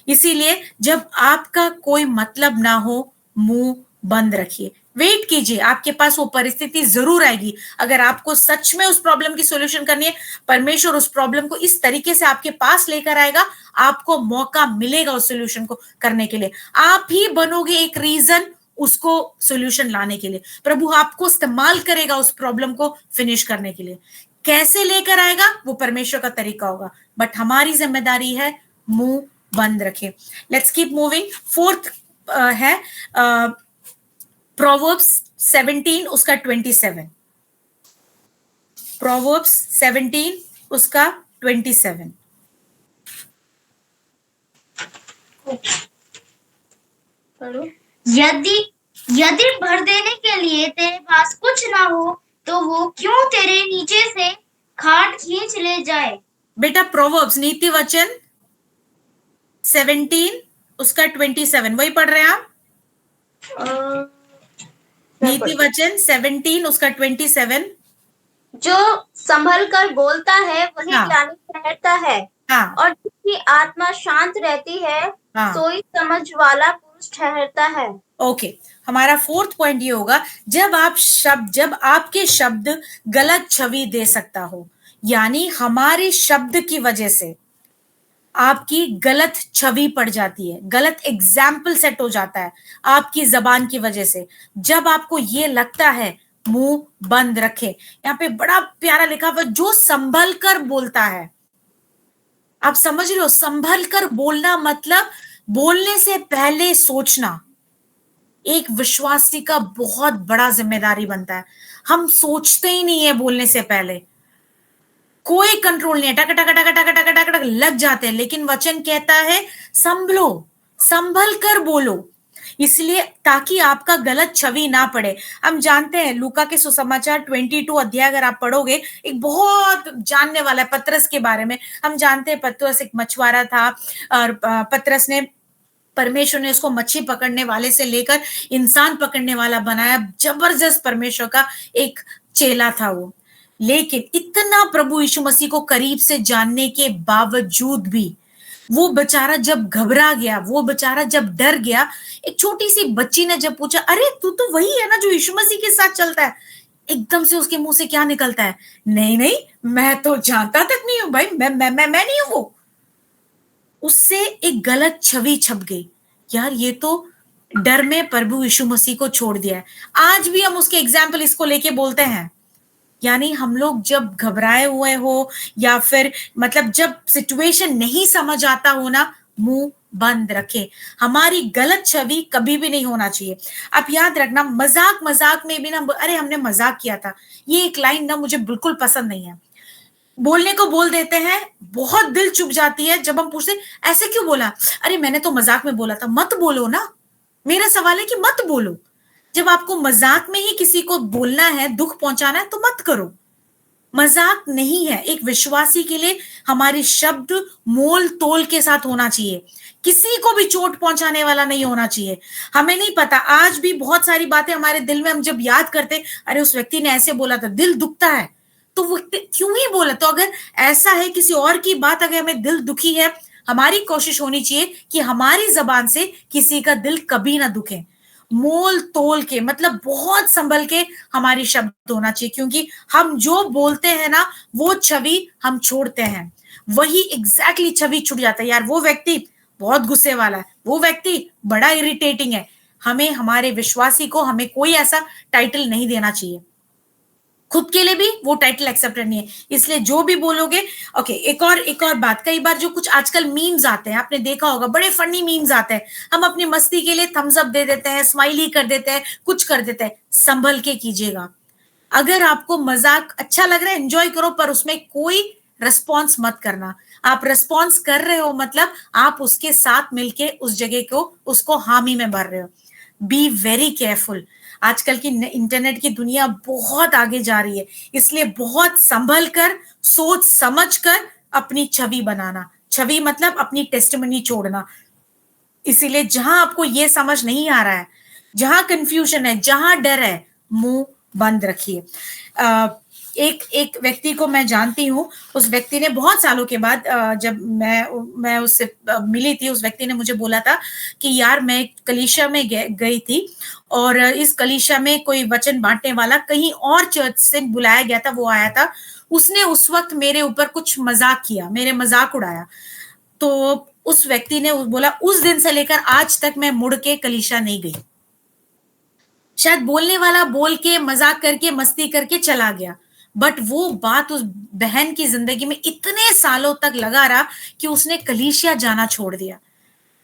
इसीलिए जब आपका कोई मतलब ना हो, मुंह बंद रखिए। वेट कीजिए, आपके पास वो परिस्थिति जरूर आएगी। अगर आपको सच में उस प्रॉब्लम की सॉल्यूशन करनी है, परमेश्वर उस प्रॉब्लम को इस तरीके से आपके पास लेकर आएगा, आपको मौका मिलेगा उस सॉल्यूशन को करने के लिए। आप ही बनोगे एक रीजन उसको सॉल्यूशन लाने के लिए। प्रभु आपको इस्तेमाल करेगा उस प्रॉब्लम को फिनिश करने के लिए। कैसे लेकर आएगा वो परमेश्वर का तरीका होगा, बट हमारी जिम्मेदारी है मुंह बंद रखे। Let's keep moving. फोर्थ है प्रोवर्ब्स 17 उसका 27। प्रोवर्ब्स 17 उसका 27। यदि यदि भर देने के लिए तेरे पास कुछ ना हो तो वो क्यों तेरे नीचे से खाट खींच ले जाए। बेटा प्रोवर्ब्स नीति वचन 17 उसका 27 वही पढ़ रहे हैं आप? नीति वचन 17 उसका 27। जो संभल कर बोलता है वही ज्ञानी ठहरता है। हाँ। और जिसकी आत्मा शांत रहती है सोई समझ वाला पुरुष ठहरता है। ओके, हमारा फोर्थ पॉइंट ये होगा, जब आपके शब्द गलत छवि दे सकता हो, यानी हमारे शब्द की वजह से आपकी गलत छवि पड़ जाती है, गलत एग्जाम्पल सेट हो जाता है आपकी जबान की वजह से। जब आपको ये लगता है, मुंह बंद रखे। यहाँ पे बड़ा प्यारा लिखा हुआ, जो संभल कर बोलता है। आप समझ रहे हो? संभल कर बोलना मतलब बोलने से पहले सोचना। एक विश्वासी का बहुत बड़ा जिम्मेदारी बनता है। हम सोचते ही नहीं है बोलने से पहले, कोई कंट्रोल नहीं है, टक टक टक टक टक टक टक लग जाते हैं। लेकिन वचन कहता है संभलो, संभल कर बोलो, इसलिए ताकि आपका गलत छवि ना पड़े। हम जानते हैं लूका के सुसमाचार 22 अध्याय अगर आप पढ़ोगे, एक बहुत जानने वाला है पतरस के बारे में। हम जानते हैं पतरस एक मछुआरा था और पतरस ने, परमेश्वर ने उसको मच्छी पकड़ने वाले से लेकर इंसान पकड़ने वाला बनाया। जबरदस्त परमेश्वर का एक चेला था वो। लेकिन इतना प्रभु यीशु मसीह को करीब से जानने के बावजूद भी वो बेचारा जब घबरा गया, वो बेचारा जब डर गया, एक छोटी सी बच्ची ने जब पूछा, अरे तू तो वही है ना जो यीशु मसीह के साथ चलता है, एकदम से उसके मुंह से क्या निकलता है, नहीं नहीं मैं तो जानता तक नहीं हूं भाई, मैं नहीं हूं वो। उससे एक गलत छवि छप गई, यार ये तो डर में प्रभु यीशु मसीह को छोड़ दिया है। आज भी हम उसके एग्जाम्पल इसको लेके बोलते हैं। यानी हम लोग जब घबराए हुए हो या फिर मतलब जब सिचुएशन नहीं समझ आता हो ना, मुंह बंद रखे। हमारी गलत छवि कभी भी नहीं होना चाहिए। आप याद रखना, मजाक में भी ना, अरे हमने मजाक किया था, ये एक लाइन ना मुझे बिल्कुल पसंद नहीं है। बोलने को बोल देते हैं, बहुत दिल चुभ जाती है जब हम पूछते ऐसे क्यों बोला, अरे मैंने तो मजाक में बोला था। मत बोलो ना, मेरा सवाल है कि मत बोलो। जब आपको मजाक में ही किसी को बोलना है, दुख पहुंचाना है, तो मत करो, मजाक नहीं है। एक विश्वासी के लिए हमारे शब्द मोल तोल के साथ होना चाहिए, किसी को भी चोट पहुंचाने वाला नहीं होना चाहिए। हमें नहीं पता, आज भी बहुत सारी बातें हमारे दिल में हम जब याद करते, अरे उस व्यक्ति ने ऐसे बोला था, दिल दुखता है, तो वो क्यों ही बोला। तो अगर ऐसा है किसी और की बात, अगर हमें दिल दुखी है, हमारी कोशिश होनी चाहिए कि हमारी जबान से किसी का दिल कभी ना दुखे। मोल तोल के, मतलब बहुत संभल के हमारी शब्द होना चाहिए, क्योंकि हम जो बोलते हैं ना, वो छवि हम छोड़ते हैं, वही एग्जैक्टली छवि छूट जाता है। यार वो व्यक्ति बहुत गुस्से वाला है, वो व्यक्ति बड़ा इरिटेटिंग है। हमें, हमारे विश्वासी को हमें कोई ऐसा टाइटल नहीं देना चाहिए, खुद के लिए भी वो टाइटल एक्सेप्टेड नहीं है। इसलिए जो भी बोलोगे, ओके। एक और बात, कई बार जो कुछ आजकल मीम्स आते हैं, आपने देखा होगा, बड़े फनी मीम्स आते हैं, हम अपनी मस्ती के लिए थम्स अप दे देते हैं, स्माइली कर देते हैं, कुछ कर देते हैं। संभल के कीजिएगा। अगर आपको मजाक अच्छा लग रहा है, एंजॉय करो, पर उसमें कोई रिस्पॉन्स मत करना। आप रिस्पॉन्स कर रहे हो मतलब आप उसके साथ मिलके उस जगह को, उसको हामी में भर रहे हो। Be very careful. आजकल की इंटरनेट की दुनिया बहुत आगे जा रही है, इसलिए बहुत संभल कर, सोच समझ कर अपनी छवि बनाना। छवि मतलब अपनी टेस्टिमनी छोड़ना। इसीलिए जहां आपको ये समझ नहीं आ रहा है, जहां कंफ्यूजन है, जहां डर है, मुंह बंद रखिए। एक व्यक्ति को मैं जानती हूँ, उस व्यक्ति ने बहुत सालों के बाद, जब मैं उससे मिली थी, उस व्यक्ति ने मुझे बोला था कि यार मैं कलीसिया में गई थी, और इस कलीसिया में कोई वचन बांटने वाला कहीं और चर्च से बुलाया गया था, वो आया था, उसने उस वक्त मेरे ऊपर कुछ मजाक किया, मेरे मजाक उड़ाया। तो उस व्यक्ति ने बोला, उस दिन से लेकर आज तक मैं मुड़ के कलीसिया नहीं गई। शायद बोलने वाला बोल के, मजाक करके, मस्ती करके चला गया, बट वो बात उस बहन की जिंदगी में इतने सालों तक लगा रहा कि उसने कलीसिया जाना छोड़ दिया।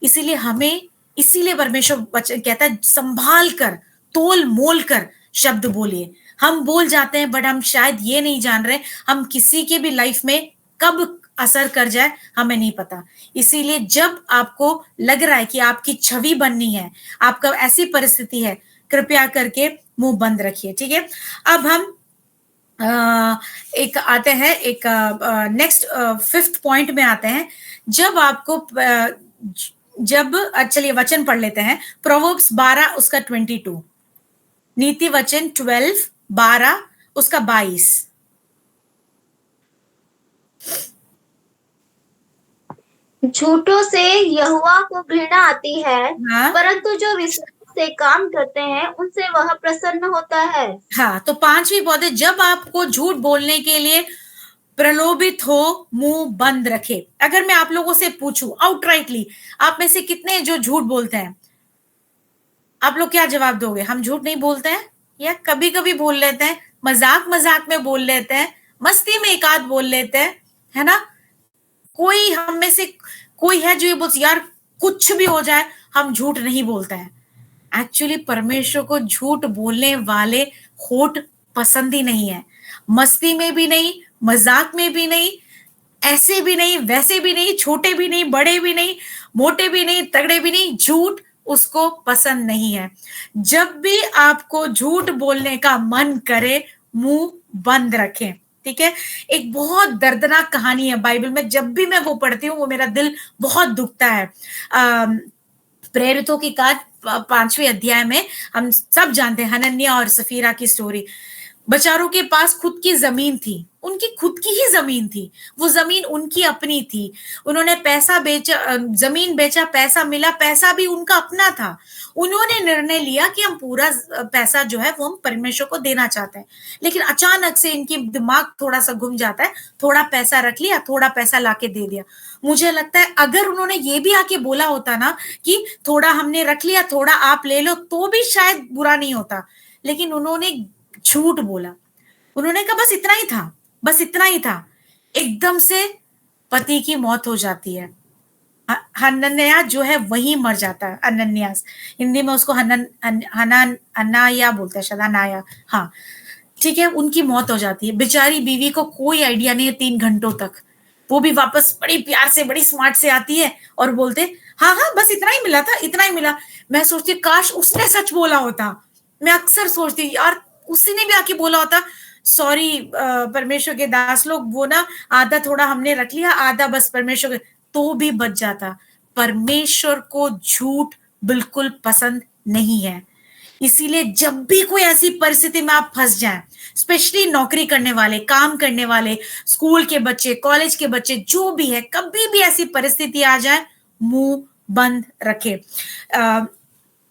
इसीलिए परमेश्वर वचन कहता है, संभाल कर, तोल मोल कर शब्द बोलिए। हम बोल जाते हैं, बट हम शायद ये नहीं जान रहे हम किसी के भी लाइफ में कब असर कर जाए, हमें नहीं पता। इसीलिए जब आपको लग रहा है कि आपकी छवि बननी है, आपका ऐसी परिस्थिति है, कृपया करके मुंह बंद रखिए, ठीक है। अब हम एक आते हैं, एक नेक्स्ट 5th पॉइंट में आते हैं। जब आपको चलिए वचन पढ़ लेते हैं। प्रोवर्ब्स 12 उसका 22, नीति वचन 12 12 उसका 22। झूठों से यहोवा को घृणा आती है, हाँ? परंतु जो विश्वास से काम करते हैं उनसे वह प्रसन्न होता है। हाँ, तो 5वीं पौधे, जब आपको झूठ बोलने के लिए प्रलोभित हो, मुंह बंद रखे। अगर मैं आप लोगों से पूछूं आउटराइटली, आप में से कितने जो झूठ बोलते हैं, आप लोग क्या जवाब दोगे? हम झूठ नहीं बोलते हैं, या कभी कभी बोल लेते हैं, मजाक मजाक में बोल लेते हैं, मस्ती में एक आध बोल लेते हैं, है ना? कोई हम में से कोई है जो ये बोलते यार कुछ भी हो जाए हम झूठ नहीं बोलते हैं? एक्चुअली परमेश्वर को झूठ बोलने वाले होठ पसंद ही नहीं है। मस्ती में भी नहीं, मजाक में भी नहीं, ऐसे भी नहीं, वैसे भी नहीं, छोटे भी नहीं, बड़े भी नहीं, मोटे भी नहीं, तगड़े भी नहीं, झूठ उसको पसंद नहीं है। जब भी आपको झूठ बोलने का मन करे, मुंह बंद रखें, ठीक है। एक बहुत दर्दनाक कहानी है बाइबल में, जब भी मैं वो पढ़ती हूँ वो मेरा दिल बहुत दुखता है। प्रेरितों की कार्य 5वें अध्याय में हम सब जानते हैं हनन्याह और सफीरा की स्टोरी। बेचारों के पास खुद की जमीन थी, उनकी खुद की ही जमीन थी, वो जमीन उनकी अपनी थी। उन्होंने पैसा बेचा, जमीन बेचा, पैसा मिला, पैसा भी उनका अपना था। उन्होंने निर्णय लिया कि हम पूरा पैसा जो है वो हम परमेश्वर को देना चाहते हैं। लेकिन अचानक से इनकी दिमाग थोड़ा सा घूम जाता है, थोड़ा पैसा रख लिया, थोड़ा पैसा लाके दे दिया। मुझे लगता है अगर उन्होंने ये भी आके बोला होता ना कि थोड़ा हमने रख लिया, थोड़ा आप ले लो, तो भी शायद बुरा नहीं होता। लेकिन उन्होंने झूठ बोला। उन्होंने कहा बस इतना ही था, बस इतना ही था। एकदम से पति की मौत हो जाती है। हनन्याह जो है वही मर जाता है। अनन्यास, हिंदी में उसको अनाया बोलते हैं, शायद अनाया, हाँ ठीक है। उनकी मौत हो जाती है। बेचारी बीवी को कोई आइडिया नहीं है 3 घंटों तक। वो भी वापस बड़ी प्यार से, बड़ी स्मार्ट से आती है और बोलते हाँ हाँ बस इतना ही मिला था, इतना ही मिला। मैं सोचती काश उसने सच बोला होता। मैं अक्सर सोचती यार उसने भी आके बोला होता सॉरी परमेश्वर के दास लोग, वो ना आधा थोड़ा हमने रख लिया, आधा बस परमेश्वर के, तो भी बच जाता। परमेश्वर को झूठ बिल्कुल पसंद नहीं है। इसीलिए जब भी कोई ऐसी परिस्थिति में आप फंस जाएं, स्पेशली नौकरी करने वाले, काम करने वाले, स्कूल के बच्चे, कॉलेज के बच्चे, जो भी है, कभी भी ऐसी परिस्थिति आ जाए, मुंह बंद रखे।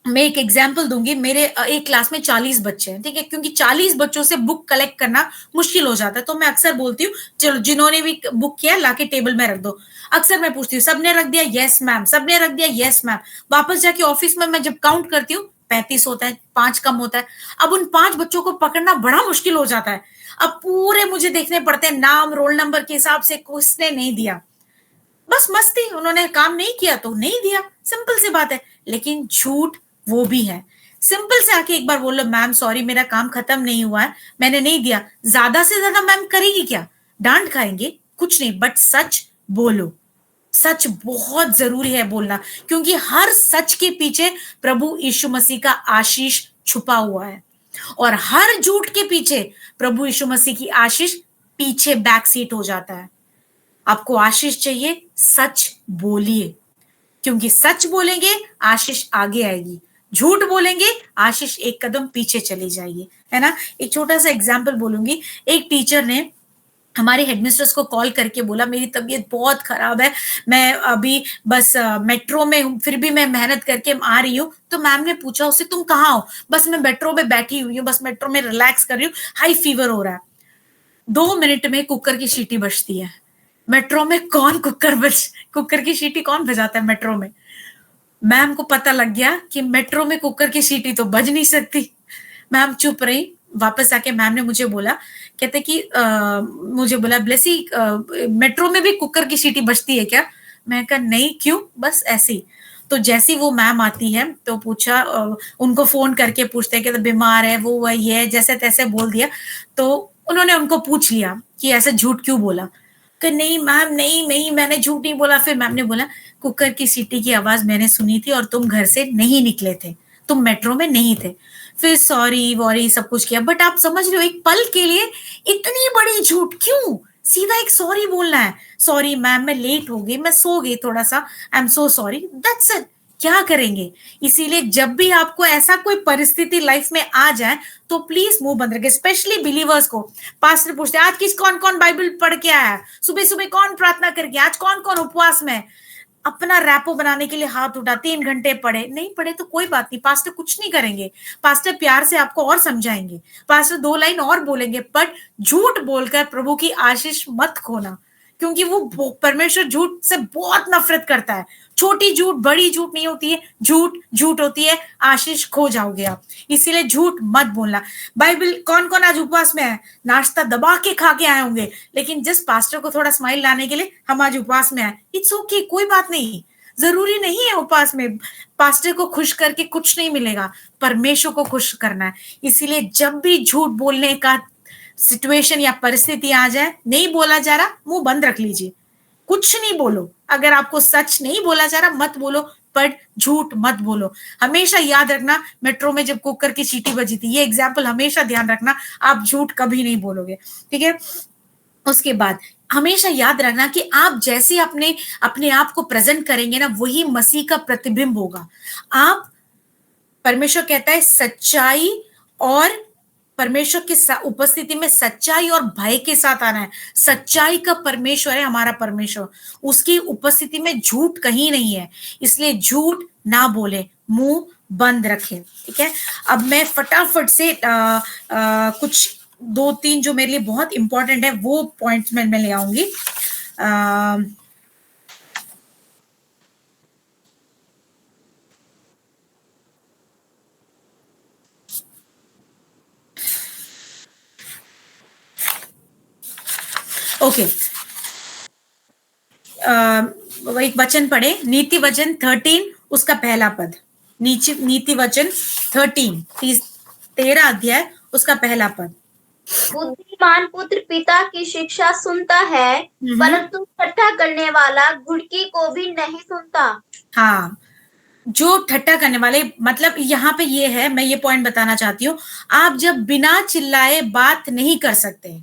मैं एक एग्जाम्पल दूंगी। मेरे एक क्लास में 40 बच्चे हैं, ठीक है, क्योंकि 40 बच्चों से बुक कलेक्ट करना मुश्किल हो जाता है, तो मैं अक्सर बोलती हूँ चलो जिन्होंने भी बुक किया लाके टेबल में रख दो। अक्सर मैं पूछती हूँ सबने रख दिया, यस मैम, सबने रख दिया, यस मैम। वापस जाके ऑफिस में मैं जब काउंट करती हूँ 35 होता है, 5 कम होता है। अब उन 5 बच्चों को पकड़ना बड़ा मुश्किल हो जाता है। अब पूरे मुझे देखने पड़ते हैं नाम रोल नंबर के हिसाब से, किसने नहीं दिया, बस मस्ती, उन्होंने काम नहीं किया तो नहीं दिया, सिंपल सी बात है। लेकिन झूठ वो भी है। सिंपल से आके एक बार बोलो मैम सॉरी मेरा काम खत्म नहीं हुआ है, मैंने नहीं दिया। ज्यादा से ज्यादा मैम करेगी क्या, डांट खाएंगे, कुछ नहीं, बट सच बोलो। सच बहुत जरूरी है बोलना, क्योंकि हर सच के पीछे प्रभु यीशु मसीह का आशीष छुपा हुआ है, और हर झूठ के पीछे प्रभु यीशु मसीह की आशीष पीछे बैक सीट हो जाता है। आपको आशीष चाहिए, सच बोलिए, क्योंकि सच बोलेंगे आशीष आगे आएगी, झूठ बोलेंगे आशीष एक कदम पीछे चली जाएगी, है ना। एक छोटा सा एग्जाम्पल बोलूंगी। एक टीचर ने हमारे हेडमिस्ट्रेस को कॉल करके बोला मेरी तबीयत बहुत खराब है, मैं अभी बस मेट्रो में हूँ, फिर भी मैं मेहनत करके आ रही हूँ। तो मैम ने पूछा उससे तुम कहाँ हो, बस मैं मेट्रो में बैठी हुई हूँ, बस मेट्रो में रिलैक्स कर रही हूँ, हाई फीवर हो रहा है। 2 मिनट में कुकर की सीटी बजती है। मेट्रो में कौन कुकर की सीटी कौन बजाता है मेट्रो में। मैम को पता लग गया कि मेट्रो में कुकर की सीटी तो बज नहीं सकती। मैम चुप रही। वापस आके मैम ने मुझे बोला, कहते कि मुझे बोला ब्लेसी मेट्रो में भी कुकर की सीटी बजती है क्या। मैं कहा नहीं, क्यों, बस ऐसी। तो जैसी वो मैम आती है तो पूछा, उनको फोन करके पूछते हैं कि तो बीमार है, वो ये जैसे तैसे बोल दिया। तो उन्होंने उनको पूछ लिया कि ऐसे झूठ क्यों बोला। कि नहीं मैम, नहीं नहीं मैंने झूठ नहीं बोला। फिर मैम ने बोला कुकर की सीटी की आवाज मैंने सुनी थी और तुम घर से नहीं निकले थे, तुम मेट्रो में नहीं थे। फिर सॉरी वॉरी सब कुछ किया, बट आप समझ रहे हो एक पल के लिए इतनी बड़ी झूठ क्यों। सीधा एक सॉरी बोलना है, सॉरी मैम मैं लेट हो गई, मैं सो गई थोड़ा सा, I am so sorry, that's it. क्या करेंगे। इसीलिए जब भी आपको ऐसा कोई परिस्थिति लाइफ में आ जाए तो प्लीज मुंह बंद रखें। स्पेशली बिलीवर्स को पास्टर पूछते हैं आज कौन कौन बाइबल पढ़ के आया, सुबह सुबह कौन प्रार्थना करके, आज कौन कौन उपवास में। अपना रैपो बनाने के लिए हाथ उठा, 3 घंटे पढ़े, नहीं पढ़े तो कोई बात नहीं, पास्टर कुछ नहीं करेंगे, पास्टर प्यार से आपको और समझाएंगे, पास्टर 2 लाइन और बोलेंगे, बट झूठ बोलकर प्रभु की आशीष मत खोना, क्योंकि वो परमेश्वर झूठ से बहुत नफरत करता है। छोटी झूठ बड़ी झूठ नहीं होती है, झूठ झूठ होती है, आशीष खो जाओगे आप। इसीलिए झूठ मत बोलना। बाइबल कौन कौन आज उपवास में है, नाश्ता दबा के खा के आए होंगे, लेकिन जिस पास्टर को थोड़ा स्माइल लाने के लिए हम आज उपवास में आए, इट्स ओके, कोई बात नहीं। जरूरी नहीं है उपवास में पास्टर को खुश करके कुछ नहीं मिलेगा, परमेश्वर को खुश करना है। इसीलिए जब भी झूठ बोलने का सिचुएशन या परिस्थिति आ जाए, नहीं बोला जा रहा, मुंह बंद रख लीजिए, कुछ नहीं बोलो। अगर आपको सच नहीं बोला जा रहा मत बोलो, पर झूठ मत बोलो। हमेशा याद रखना, मेट्रो में जब कुकर की सीटी बजी थी, ये एग्जाम्पल हमेशा ध्यान रखना, आप झूठ कभी नहीं बोलोगे, ठीक है। उसके बाद हमेशा याद रखना कि आप जैसे अपने आप को प्रेजेंट करेंगे ना, वही मसीह का प्रतिबिंब होगा। आप, परमेश्वर कहता है सच्चाई और परमेश्वर की उपस्थिति में सच्चाई और भय के साथ आना है। सच्चाई का परमेश्वर है हमारा परमेश्वर, उसकी उपस्थिति में झूठ कहीं नहीं है। इसलिए झूठ ना बोले, मुंह बंद रखें, ठीक है। अब मैं फटाफट से कुछ 2-3 जो मेरे लिए बहुत इंपॉर्टेंट है वो पॉइंट्स में ले आऊंगी। ओके, एक वचन पढ़े, नीति वचन 13 उसका पहला पद। नीति वचन 13 अध्याय उसका पहला पद। बुद्धिमान पुत्र पिता की शिक्षा सुनता है, परंतु ठट्ठा करने वाला घुड़की को भी नहीं सुनता। हाँ, जो ठट्टा करने वाले, मतलब यहाँ पे ये है, मैं ये पॉइंट बताना चाहती हूँ, आप जब बिना चिल्लाए बात नहीं कर सकते,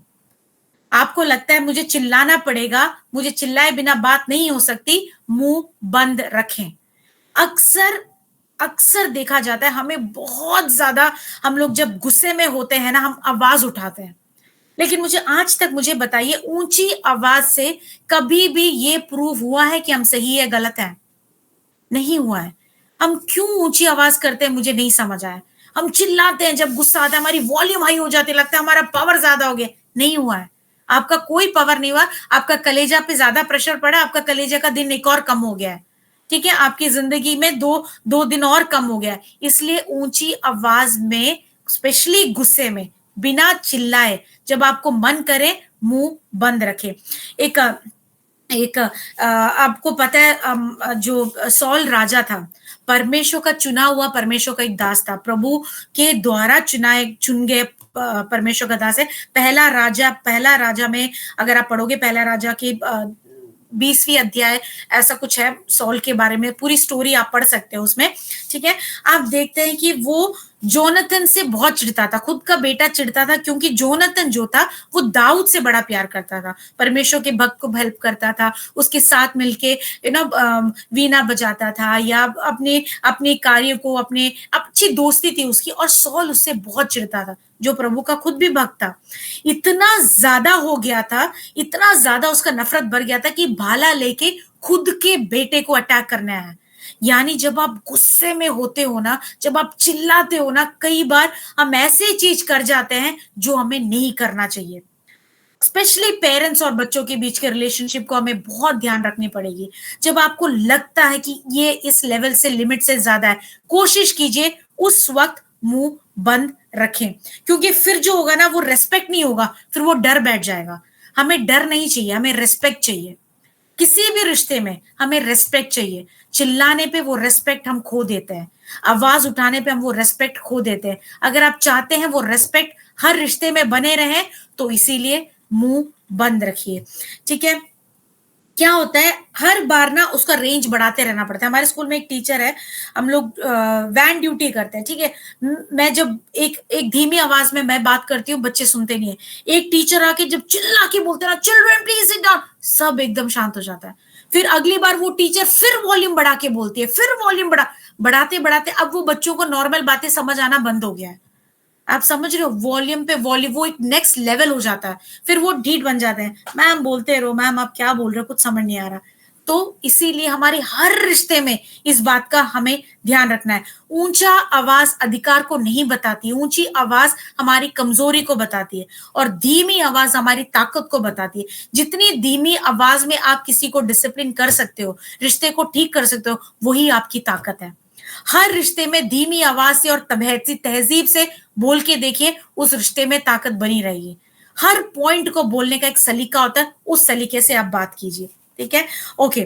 आपको लगता है मुझे चिल्लाना पड़ेगा, मुझे चिल्लाए बिना बात नहीं हो सकती, मुंह बंद रखें। अक्सर अक्सर देखा जाता है, हमें बहुत ज्यादा, हम लोग जब गुस्से में होते हैं ना, हम आवाज उठाते हैं, लेकिन मुझे आज तक मुझे बताइए, ऊंची आवाज से कभी भी ये प्रूव हुआ है कि हम सही है गलत है? नहीं हुआ है। हम क्यों ऊंची आवाज करते हैं मुझे नहीं समझ आया। हम चिल्लाते हैं जब गुस्सा आता है, हमारी वॉल्यूम हाई हो जाती है, लगता है हमारा पावर ज्यादा हो गया। नहीं हुआ है, आपका कोई पावर नहीं हुआ, आपका कलेजा पे ज्यादा प्रेशर पड़ा, आपका कलेजा का दिन एक और कम हो गया है, ठीक है, आपकी जिंदगी में दो दिन और कम हो गया है। इसलिए ऊंची आवाज में, स्पेशली गुस्से में, बिना चिल्लाए, जब आपको मन करे मुंह बंद रखे। आपको पता है, जो सॉल राजा था, परमेश्वर का चुना हुआ, परमेश्वर का एक दास था, प्रभु के द्वारा चुन गए परमेश्वर का दास है। पहला राजा में अगर आप पढ़ोगे, पहला राजा की 20वीं अध्याय ऐसा कुछ है सॉल के बारे में, पूरी स्टोरी आप पढ़ सकते हो उसमें, ठीक है। आप देखते हैं कि वो जोनाथन से बहुत चिढ़ता था, खुद का बेटा चिढ़ता था, क्योंकि जोनाथन जो था वो दाऊद से बड़ा प्यार करता था, परमेश्वर के भक्त को हेल्प करता था, उसके साथ मिलके वीणा बजाता था, या अपने कार्य को, अपने अच्छी दोस्ती थी उसकी, और सॉल उससे बहुत चिढ़ता था, जो प्रभु का खुद भी भक्त था। इतना ज्यादा हो गया था, इतना ज्यादा उसका नफरत बढ़ गया था कि भाला लेके खुद के बेटे को अटैक करने आया। यानी जब आप गुस्से में होते हो ना, जब आप चिल्लाते हो ना, कई बार हम ऐसे चीज कर जाते हैं जो हमें नहीं करना चाहिए। स्पेशली पेरेंट्स और बच्चों के बीच के रिलेशनशिप को हमें बहुत ध्यान रखनी पड़ेगी। जब आपको लगता है कि ये इस लेवल से, लिमिट से ज्यादा है, कोशिश कीजिए उस वक्त मुंह बंद रखें, क्योंकि फिर जो होगा ना, वो रेस्पेक्ट नहीं होगा, फिर वो डर बैठ जाएगा। हमें डर नहीं चाहिए, हमें रेस्पेक्ट चाहिए। किसी भी रिश्ते में हमें रेस्पेक्ट चाहिए। चिल्लाने पे वो रेस्पेक्ट हम खो देते हैं, आवाज उठाने पे हम वो रेस्पेक्ट खो देते हैं। अगर आप चाहते हैं वो रेस्पेक्ट हर रिश्ते में बने रहे, तो इसीलिए मुंह बंद रखिए, ठीक है। क्या होता है, हर बार ना उसका रेंज बढ़ाते रहना पड़ता है। हमारे स्कूल में एक टीचर है, हम लोग वैन ड्यूटी करते हैं, ठीक है। मैं जब एक धीमी आवाज में मैं बात करती हूँ, बच्चे सुनते नहीं है, एक टीचर आके जब चिल्ला के बोलते हैं ना, चिल्ड्रन प्लीज सिट डाउन, सब एकदम शांत हो जाता है। फिर अगली बार वो टीचर फिर वॉल्यूम बढ़ा के बोलती है, फिर वॉल्यूम बढ़ाते बढ़ाते अब वो बच्चों को नॉर्मल बातें समझ आना बंद हो गया है। आप समझ रहे हो, वॉल्यूम पे वॉल्यूम, वो एक नेक्स्ट लेवल हो जाता है। फिर वो ढीठ बन जाते हैं, मैम बोलते रहो, मैम आप क्या बोल रहे हो, कुछ समझ नहीं आ रहा। तो इसीलिए हमारे हर रिश्ते में इस बात का हमें ध्यान रखना है। ऊंचा आवाज अधिकार को नहीं बताती, ऊंची आवाज हमारी कमजोरी को बताती है, और धीमी आवाज हमारी ताकत को बताती है। जितनी धीमी आवाज में आप किसी को डिसिप्लिन कर सकते हो, रिश्ते को ठीक कर सकते हो, वही आपकी ताकत है। हर रिश्ते में धीमी आवाज से और तहजीब से बोल के देखिए, उस रिश्ते में ताकत बनी रहेगी। हर पॉइंट को बोलने का एक सलीका होता है, उस सलीके से आप बात कीजिए, ठीक है। ओके,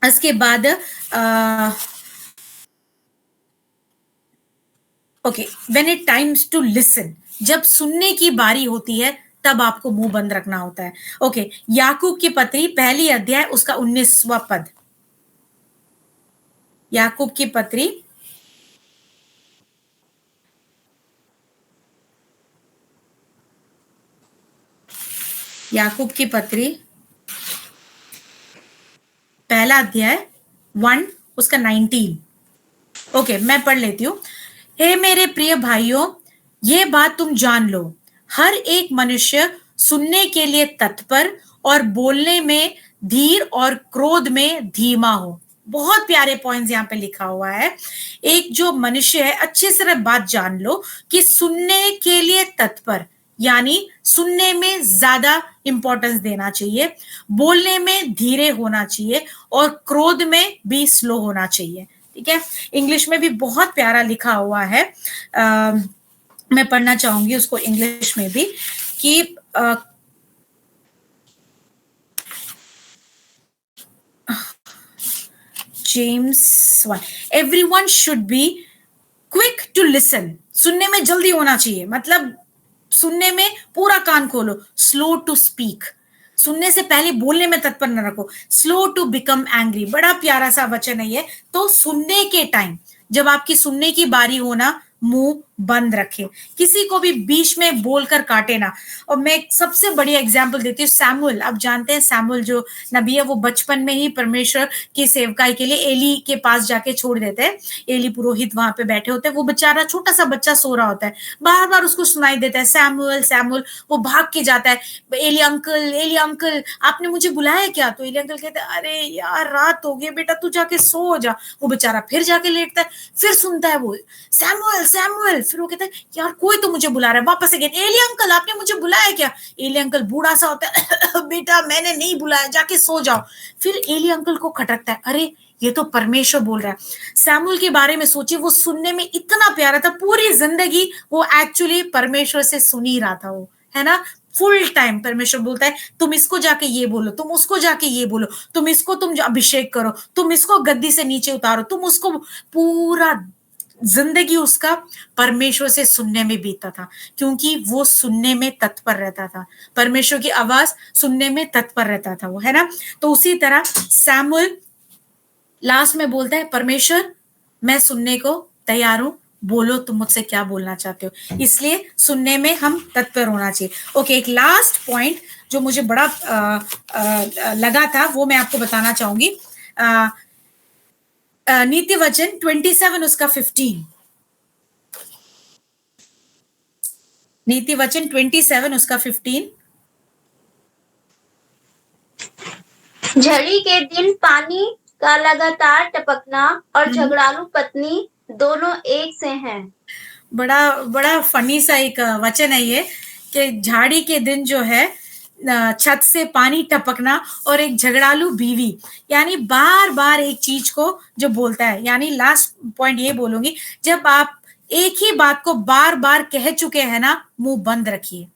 इसके बाद okay, when it times to listen, जब सुनने की बारी होती है तब आपको मुंह बंद रखना होता है। ओके, याकूब की पत्री पहली अध्याय उसका 19वां पद, याकूब की पत्री पहला अध्याय 1 उसका 19। ओके, मैं पढ़ लेती हूँ। हे मेरे प्रिय भाइयों, ये बात तुम जान लो, हर एक मनुष्य सुनने के लिए तत्पर और बोलने में धीर और क्रोध में धीमा हो। बहुत प्यारे पॉइंट्स यहाँ पे लिखा हुआ है। एक जो मनुष्य है, अच्छे से बात जान लो कि सुनने के लिए तत्पर, यानी सुनने में ज्यादा इंपॉर्टेंस देना चाहिए, बोलने में धीरे होना चाहिए, और क्रोध में भी स्लो होना चाहिए, ठीक है। इंग्लिश में भी बहुत प्यारा लिखा हुआ है, मैं पढ़ना चाहूंगी उसको इंग्लिश में भी, कि James 1, everyone should be quick to listen, सुनने में जल्दी होना चाहिए, मतलब सुनने में पूरा कान खोलो, स्लो टू स्पीक, सुनने से पहले बोलने में तत्पर न रखो, स्लो टू बिकम एंग्री, बड़ा प्यारा सा वचन है ये। तो सुनने के टाइम, जब आपकी सुनने की बारी हो ना, मुंह बंद रखे, किसी को भी बीच में बोलकर काटे ना। और मैं एक सबसे बढ़िया एग्जांपल देती हूँ, सैमुअल। आप जानते हैं सैमुअल जो नबी है, वो बचपन में ही परमेश्वर की सेवकाई के लिए एली के पास जाके छोड़ देते हैं। एली पुरोहित वहां पे बैठे होते हैं, वो बेचारा छोटा सा बच्चा सो रहा होता है, बार बार उसको सुनाई देता है सैमुअल सैमुअल। वो भाग के जाता है, एली अंकल आपने मुझे बुलाया क्या? तो एली अंकल कहते हैं, अरे यार रात हो गई बेटा, तू जाके सो जा। वो बेचारा फिर जाके लेटता है, फिर सुनता है वो सैमुअल सैमुअल। फिर वो कहता है, यार कोई तो मुझे बुला रहा है। वापस अगेन, एली अंकल आपने मुझे बुलाया क्या? एली अंकल बूढ़ा सा होता है, बेटा मैंने नहीं बुलाया, जाके सो जाओ। फिर एली अंकल को खटकता है, अरे ये तो परमेश्वर बोल रहा है। सैमुअल के बारे में सोचिए, वो सुनने में इतना प्यारा था, पूरी जिंदगी वो एक्चुअली परमेश्वर से सुन ही रहा था, वो है ना। फुल टाइम परमेश्वर बोलता है, तुम इसको जाके ये बोलो, तुम उसको जाके ये बोलो, तुम इसको तुम अभिषेक करो, तुम इसको गद्दी से नीचे उतारो, तुम उसको। पूरा जिंदगी उसका परमेश्वर से सुनने में बीता था, क्योंकि वो सुनने में तत्पर रहता था, परमेश्वर की आवाज सुनने में तत्पर रहता था वो, है ना। तो उसी तरह सैमुअल लास्ट में बोलता है, परमेश्वर मैं सुनने को तैयार हूं, बोलो तुम मुझसे क्या बोलना चाहते हो। इसलिए सुनने में हम तत्पर होना चाहिए। ओके, एक लास्ट पॉइंट जो मुझे बड़ा लगा था, वो मैं आपको बताना चाहूंगी। नीति वचन 27 उसका 15, नीति वचन 27 उसका 15। झड़ी के दिन पानी का लगातार टपकना और झगड़ालू पत्नी दोनों एक से हैं। बड़ा बड़ा फनी सा एक वचन है ये, कि झाड़ी के दिन जो है छत से पानी टपकना और एक झगड़ालू बीवी, यानी बार बार एक चीज को जो बोलता है। यानी लास्ट पॉइंट ये बोलूंगी, जब आप एक ही बात को बार बार कह चुके हैं ना, मुंह बंद रखिए,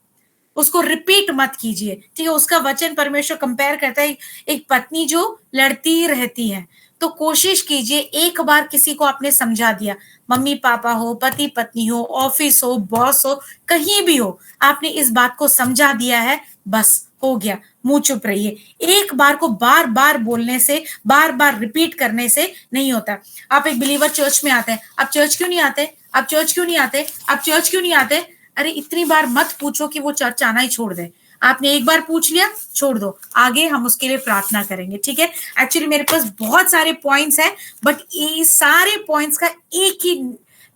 उसको रिपीट मत कीजिए, ठीक है। उसका वचन परमेश्वर कंपेयर करता है एक पत्नी जो लड़ती रहती है। तो कोशिश कीजिए, एक बार किसी को आपने समझा दिया, मम्मी पापा हो, पति पत्नी हो, ऑफिस हो, बॉस हो, कहीं भी हो, आपने इस बात को समझा दिया है, बस हो गया, मुंह चुप रहिए। एक बार को बार बार बोलने से, बार बार रिपीट करने से नहीं होता। आप एक बिलीवर चर्च में आते हैं, आप चर्च क्यों नहीं आते, आप चर्च क्यों नहीं आते, आप चर्च क्यों नहीं आते? अरे इतनी बार मत पूछो कि वो चर्च आना ही छोड़ दे। आपने एक बार पूछ लिया, छोड़ दो, आगे हम उसके लिए प्रार्थना करेंगे, ठीक है। एक्चुअली मेरे पास बहुत सारे पॉइंट्स हैं, बट ये सारे पॉइंट्स का एक ही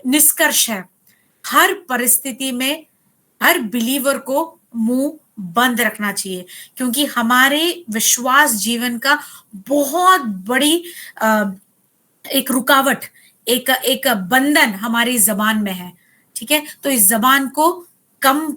निष्कर्ष है, हर परिस्थिति में हर बिलीवर को मुंह बंद रखना चाहिए, क्योंकि हमारे विश्वास जीवन का बहुत बड़ी एक रुकावट, एक बंधन हमारी जबान में है, ठीक है। तो इस जबान को कम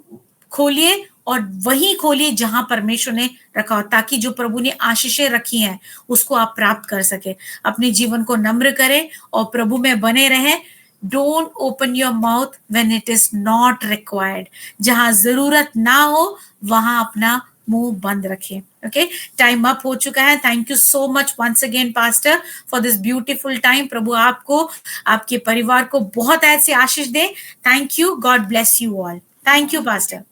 खोलिए और वही खोलिए जहां परमेश्वर ने रखा हो, ताकि जो प्रभु ने आशीषें रखी हैं उसको आप प्राप्त कर सके। अपने जीवन को नम्र करें और प्रभु में बने रहें। Don't open your mouth when it is not required, जहां जरूरत ना हो वहां अपना मुंह बंद रखें। ओके, टाइम अप हो चुका है। Thank you so much once again pastor for this beautiful time. प्रभु आपको, आपके परिवार को बहुत ऐसी आशीष दे। Thank you, God bless you all. Thank you pastor.